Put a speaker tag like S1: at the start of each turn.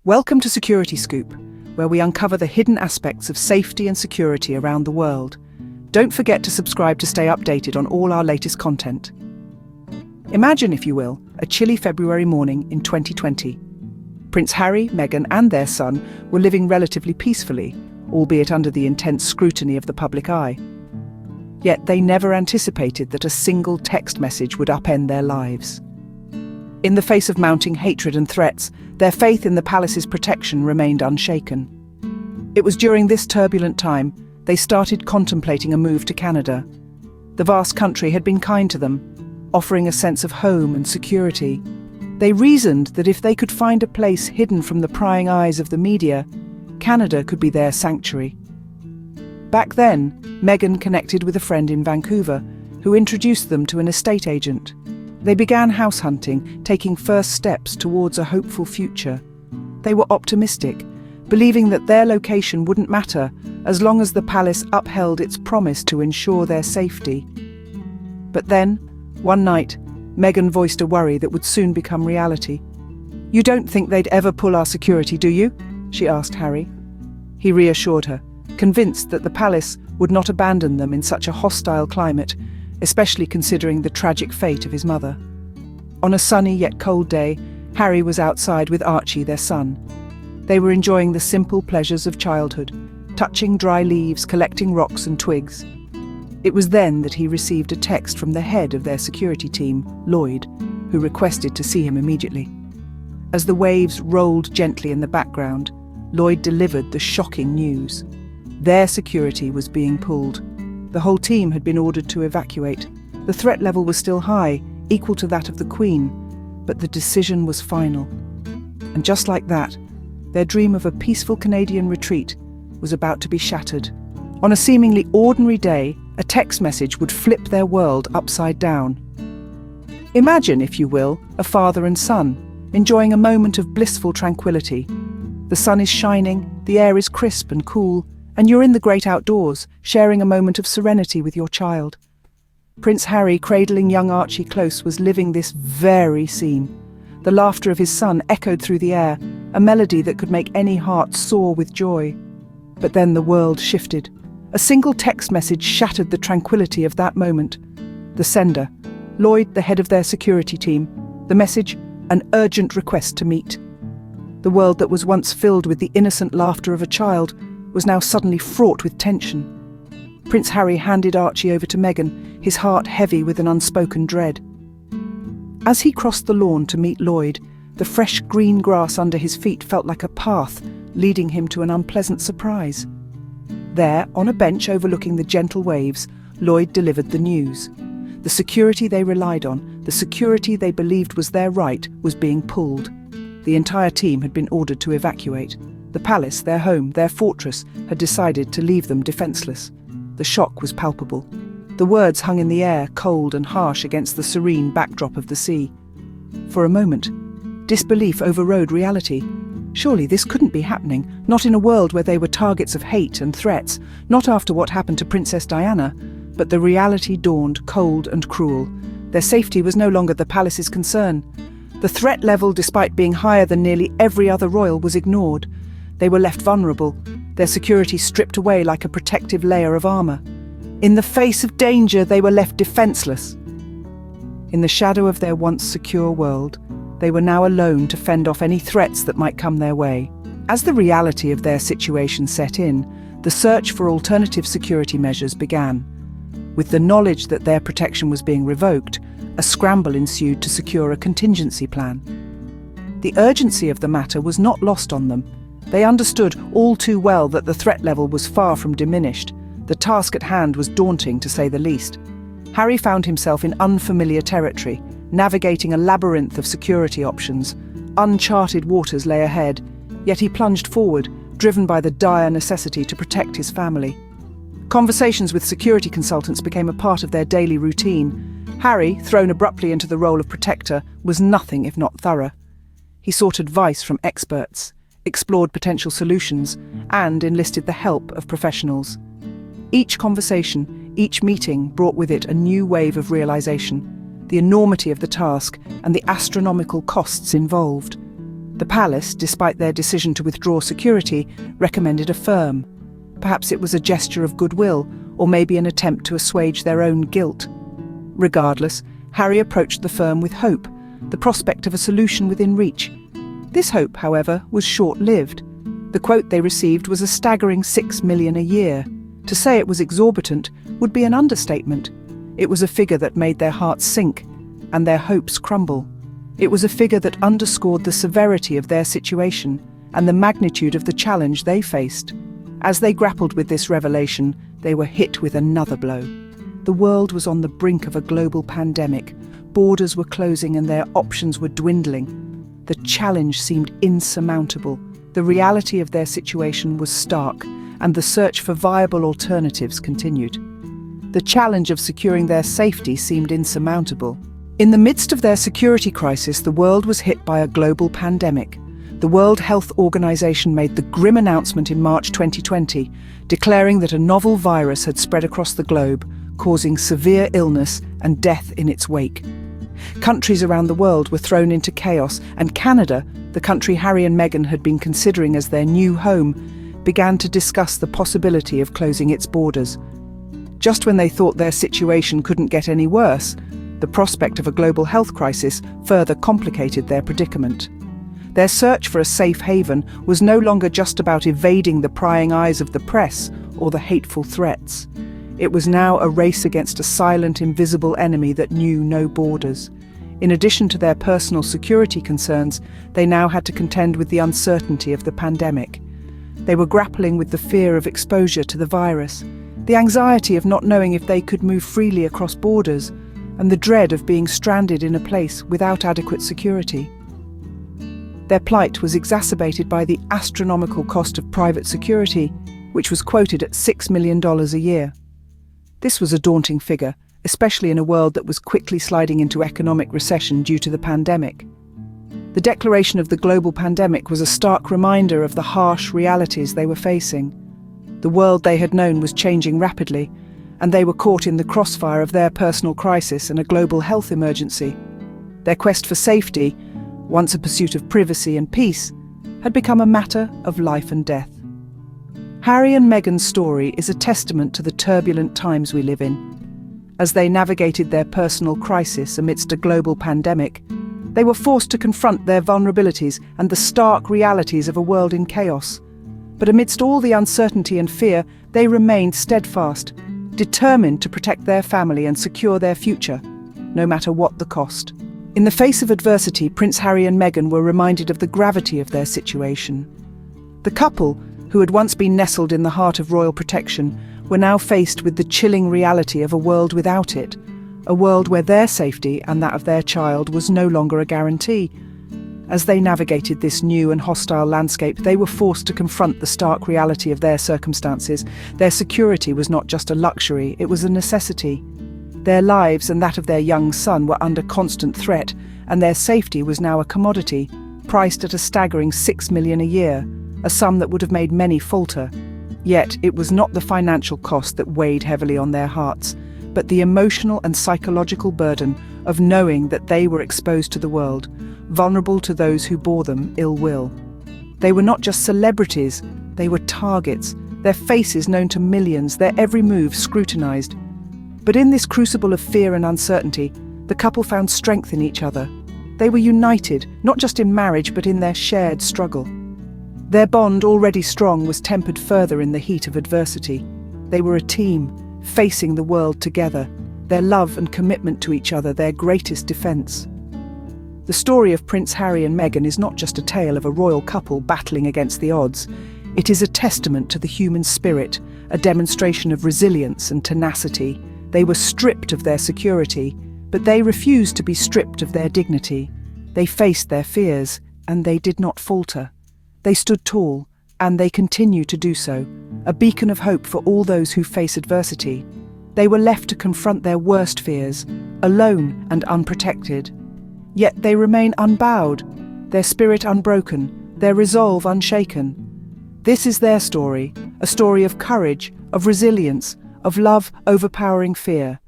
S1: Welcome to Security Scoop, where we uncover the hidden aspects of safety and security around the world. Don't forget to subscribe to stay updated on all our latest content. Imagine, if you will, a chilly February morning in 2020. Prince Harry, Meghan, and their son were living relatively peacefully, albeit under the intense scrutiny of the public eye. Yet they never anticipated that a single text message would upend their lives. In the face of mounting hatred and threats, their faith in the palace's protection remained unshaken. It was during this turbulent time they started contemplating a move to Canada. The vast country had been kind to them, offering a sense of home and security. They reasoned that if they could find a place hidden from the prying eyes of the media, Canada could be their sanctuary. Back then, Meghan connected with a friend in Vancouver who introduced them to an estate agent. They began house hunting, taking first steps towards a hopeful future. They were optimistic, believing that their location wouldn't matter as long as the palace upheld its promise to ensure their safety. But then, one night, Meghan voiced a worry that would soon become reality. "You don't think they'd ever pull our security, do you?" she asked Harry. He reassured her, convinced that the palace would not abandon them in such a hostile climate, especially considering the tragic fate of his mother. On a sunny yet cold day, Harry was outside with Archie, their son. They were enjoying the simple pleasures of childhood, touching dry leaves, collecting rocks and twigs. It was then that he received a text from the head of their security team, Lloyd, who requested to see him immediately. As the waves rolled gently in the background, Lloyd delivered the shocking news. Their security was being pulled. The whole team had been ordered to evacuate. The threat level was still high, equal to that of the Queen, but the decision was final. And just like that, their dream of a peaceful Canadian retreat was about to be shattered. On a seemingly ordinary day, a text message would flip their world upside down. Imagine, if you will, a father and son, enjoying a moment of blissful tranquility. The sun is shining, the air is crisp and cool, and you're in the great outdoors, sharing a moment of serenity with your child. Prince Harry, cradling young Archie close, was living this very scene. The laughter of his son echoed through the air, a melody that could make any heart soar with joy. But then the world shifted. A single text message shattered the tranquility of that moment. The sender, Lloyd, the head of their security team. The message, an urgent request to meet. The world that was once filled with the innocent laughter of a child was now suddenly fraught with tension. Prince Harry handed Archie over to Meghan, his heart heavy with an unspoken dread. As he crossed the lawn to meet Lloyd, the fresh green grass under his feet felt like a path, leading him to an unpleasant surprise. There, on a bench overlooking the gentle waves, Lloyd delivered the news. The security they relied on, the security they believed was their right, was being pulled. The entire team had been ordered to evacuate. The palace, their home, their fortress, had decided to leave them defenceless. The shock was palpable. The words hung in the air, cold and harsh against the serene backdrop of the sea. For a moment, disbelief overrode reality. Surely this couldn't be happening, not in a world where they were targets of hate and threats, not after what happened to Princess Diana. But the reality dawned, cold and cruel. Their safety was no longer the palace's concern. The threat level, despite being higher than nearly every other royal, was ignored. They were left vulnerable, their security stripped away like a protective layer of armour. In the face of danger, they were left defenceless. In the shadow of their once secure world, they were now alone to fend off any threats that might come their way. As the reality of their situation set in, the search for alternative security measures began. With the knowledge that their protection was being revoked, a scramble ensued to secure a contingency plan. The urgency of the matter was not lost on them. They understood all too well that the threat level was far from diminished. The task at hand was daunting, to say the least. Harry found himself in unfamiliar territory, navigating a labyrinth of security options. Uncharted waters lay ahead, yet he plunged forward, driven by the dire necessity to protect his family. Conversations with security consultants became a part of their daily routine. Harry, thrown abruptly into the role of protector, was nothing if not thorough. He sought advice from experts, explored potential solutions, and enlisted the help of professionals. Each conversation, each meeting brought with it a new wave of realization, the enormity of the task and the astronomical costs involved. The palace, despite their decision to withdraw security, recommended a firm. Perhaps it was a gesture of goodwill, or maybe an attempt to assuage their own guilt. Regardless, Harry approached the firm with hope, the prospect of a solution within reach. This hope, however, was short-lived. The quote they received was a staggering $6 million a year. To say it was exorbitant would be an understatement. It was a figure that made their hearts sink and their hopes crumble. It was a figure that underscored the severity of their situation and the magnitude of the challenge they faced. As they grappled with this revelation, they were hit with another blow. The world was on the brink of a global pandemic. Borders were closing and their options were dwindling. The challenge seemed insurmountable. The reality of their situation was stark, and the search for viable alternatives continued. The challenge of securing their safety seemed insurmountable. In the midst of their security crisis, the world was hit by a global pandemic. The World Health Organization made the grim announcement in March 2020, declaring that a novel virus had spread across the globe, causing severe illness and death in its wake. Countries around the world were thrown into chaos, and Canada, the country Harry and Meghan had been considering as their new home, began to discuss the possibility of closing its borders. Just when they thought their situation couldn't get any worse, the prospect of a global health crisis further complicated their predicament. Their search for a safe haven was no longer just about evading the prying eyes of the press or the hateful threats. It was now a race against a silent, invisible enemy that knew no borders. In addition to their personal security concerns, they now had to contend with the uncertainty of the pandemic. They were grappling with the fear of exposure to the virus, the anxiety of not knowing if they could move freely across borders, and the dread of being stranded in a place without adequate security. Their plight was exacerbated by the astronomical cost of private security, which was quoted at $6 million a year. This was a daunting figure, especially in a world that was quickly sliding into economic recession due to the pandemic. The declaration of the global pandemic was a stark reminder of the harsh realities they were facing. The world they had known was changing rapidly, and they were caught in the crossfire of their personal crisis and a global health emergency. Their quest for safety, once a pursuit of privacy and peace, had become a matter of life and death. Harry and Meghan's story is a testament to the turbulent times we live in. As they navigated their personal crisis amidst a global pandemic, they were forced to confront their vulnerabilities and the stark realities of a world in chaos. But amidst all the uncertainty and fear, they remained steadfast, determined to protect their family and secure their future, no matter what the cost. In the face of adversity, Prince Harry and Meghan were reminded of the gravity of their situation. The couple, who had once been nestled in the heart of royal protection, were now faced with the chilling reality of a world without it, a world where their safety and that of their child was no longer a guarantee. As they navigated this new and hostile landscape, they were forced to confront the stark reality of their circumstances. Their security was not just a luxury, it was a necessity. Their lives and that of their young son were under constant threat, and their safety was now a commodity, priced at a staggering $6 million a year, a sum that would have made many falter. Yet it was not the financial cost that weighed heavily on their hearts, but the emotional and psychological burden of knowing that they were exposed to the world, vulnerable to those who bore them ill will. They were not just celebrities, they were targets, their faces known to millions, their every move scrutinized. But in this crucible of fear and uncertainty, the couple found strength in each other. They were united, not just in marriage, but in their shared struggle. Their bond, already strong, was tempered further in the heat of adversity. They were a team, facing the world together, their love and commitment to each other their greatest defense. The story of Prince Harry and Meghan is not just a tale of a royal couple battling against the odds. It is a testament to the human spirit, a demonstration of resilience and tenacity. They were stripped of their security, but they refused to be stripped of their dignity. They faced their fears, and they did not falter. They stood tall, and they continue to do so, a beacon of hope for all those who face adversity. They were left to confront their worst fears, alone and unprotected. Yet they remain unbowed, their spirit unbroken, their resolve unshaken. This is their story, a story of courage, of resilience, of love overpowering fear.